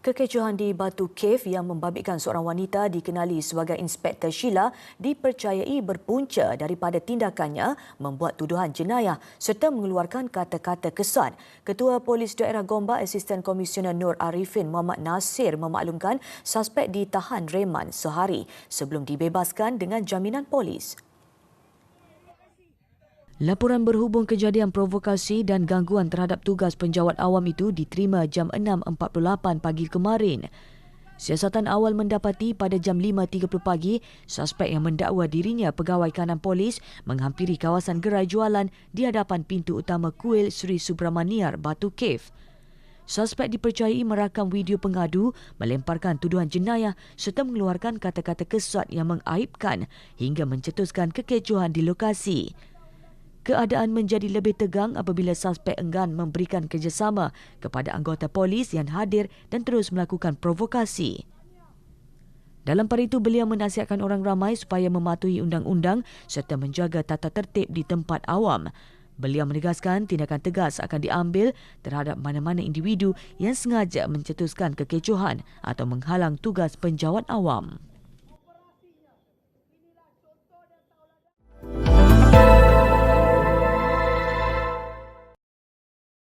Kekecohan di Batu Cave yang membabitkan seorang wanita dikenali sebagai Inspektor Sheila dipercayai berpunca daripada tindakannya membuat tuduhan jenayah serta mengeluarkan kata-kata kesat. Ketua Polis Daerah Gombak, Asisten Komisioner Nur Arifin Muhammad Nasir memaklumkan suspek ditahan reman sehari sebelum dibebaskan dengan jaminan polis. Laporan berhubung kejadian provokasi dan gangguan terhadap tugas penjawat awam itu diterima jam 6.48 pagi kemarin. Siasatan awal mendapati pada jam 5.30 pagi, suspek yang mendakwa dirinya pegawai kanan polis menghampiri kawasan gerai jualan di hadapan pintu utama kuil Sri Subramaniar Batu Cave. Suspek dipercayai merakam video pengadu, melemparkan tuduhan jenayah serta mengeluarkan kata-kata kesat yang mengaibkan hingga mencetuskan kekecohan di lokasi. Keadaan menjadi lebih tegang apabila suspek enggan memberikan kerjasama kepada anggota polis yang hadir dan terus melakukan provokasi. Dalam pada itu, beliau menasihatkan orang ramai supaya mematuhi undang-undang serta menjaga tata tertib di tempat awam. Beliau menegaskan tindakan tegas akan diambil terhadap mana-mana individu yang sengaja mencetuskan kekecohan atau menghalang tugas penjawat awam.